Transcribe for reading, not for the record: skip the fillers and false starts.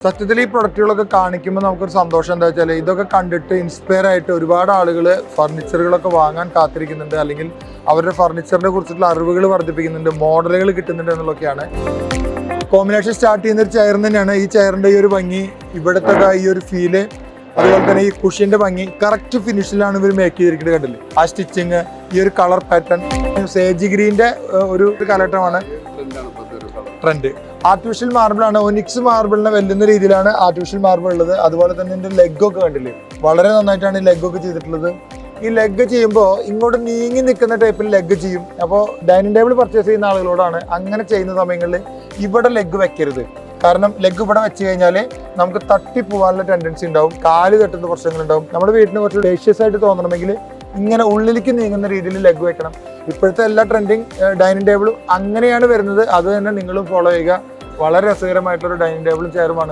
സത്യത്തിൽ ഈ പ്രൊഡക്റ്റുകളൊക്കെ കാണിക്കുമ്പോൾ നമുക്കൊരു സന്തോഷം എന്താ വെച്ചാൽ ഇതൊക്കെ കണ്ടിട്ട് ഇൻസ്പയർ ആയിട്ട് ഒരുപാട് ആളുകൾ ഫർണിച്ചറുകളൊക്കെ വാങ്ങാൻ കാത്തിരിക്കുന്നുണ്ട്, അല്ലെങ്കിൽ അവരുടെ ഫർണിച്ചറിനെ കുറിച്ചിട്ടുള്ള അറിവുകൾ വർദ്ധിപ്പിക്കുന്നുണ്ട്, മോഡലുകൾ കിട്ടുന്നുണ്ട് എന്നുള്ളതൊക്കെയാണ്. കോമ്പിനേഷൻ സ്റ്റാർട്ട് ചെയ്യുന്ന ഒരു ചെയർ തന്നെയാണ്. ഈ ചെയറിന്റെ ഈ ഒരു ഭംഗി, ഇവിടുത്തെ ഈ ഒരു ഫീല്, അതുപോലെ തന്നെ ഈ കുഷ്യന്റെ ഭംഗി കറക്റ്റ് ഫിനിഷിലാണ് ഇവർ മേക്ക് ചെയ്തിരിക്കുന്നത്. കണ്ടില്ലേ ആ സ്റ്റിച്ചിങ്, ഈ ഒരു കളർ പാറ്റേൺ, സേജ് ഗ്രീന്റെ ഒരു കാലഘട്ടമാണ് ട്രെൻഡ്. ആർട്ടിഫിഷ്യൽ മാർബിൾ ആണ്, ഒനിക്സ് മാർബിളിനെ വെല്ലുന്ന രീതിയിലാണ് ആർട്ടിഫിഷ്യൽ മാർബിൾ ഉള്ളത്. അതുപോലെ തന്നെ ഇതിന്റെ ലെഗൊക്കെ കണ്ടില്ലേ, വളരെ നന്നായിട്ടാണ് ഈ ലെഗൊക്കെ ചെയ്തിട്ടുള്ളത്. ഈ ലെഗ് ചെയ്യുമ്പോൾ ഇങ്ങോട്ട് നീങ്ങി നിൽക്കുന്ന ടൈപ്പിൽ ലെഗ് ചെയ്യും. അപ്പോൾ ഡൈനിങ് ടേബിൾ പർച്ചേസ് ചെയ്യുന്ന ആളുകളോടാണ് അങ്ങനെ ചെയ്യുന്ന സമയങ്ങളിൽ ഇവിടെ ലെഗ് വെക്കരുത്. കാരണം ലെഗ് ഇവിടെ വെച്ച് കഴിഞ്ഞാൽ നമുക്ക് തട്ടിപ്പോവാനുള്ള ടെൻഡൻസി ഉണ്ടാവും, കാല് തട്ടുന്ന പ്രശ്നങ്ങളുണ്ടാവും. നമ്മുടെ വീട്ടിന് കുറച്ച് ഡേഷ്യസ് ആയിട്ട് തോന്നണമെങ്കിൽ ഇങ്ങനെ ഉള്ളിലേക്ക് നീങ്ങുന്ന രീതിയിൽ ലെഗ് വെക്കണം. ഇപ്പോഴത്തെ എല്ലാ ട്രെൻഡിങ് ഡൈനിങ് ടേബിളും അങ്ങനെയാണ് വരുന്നത്. അത് തന്നെ നിങ്ങളും ഫോളോ ചെയ്യുക. വളരെ രസകരമായിട്ടുള്ളൊരു ഡൈനിങ് ടേബിളും ചെയറുമാണ്.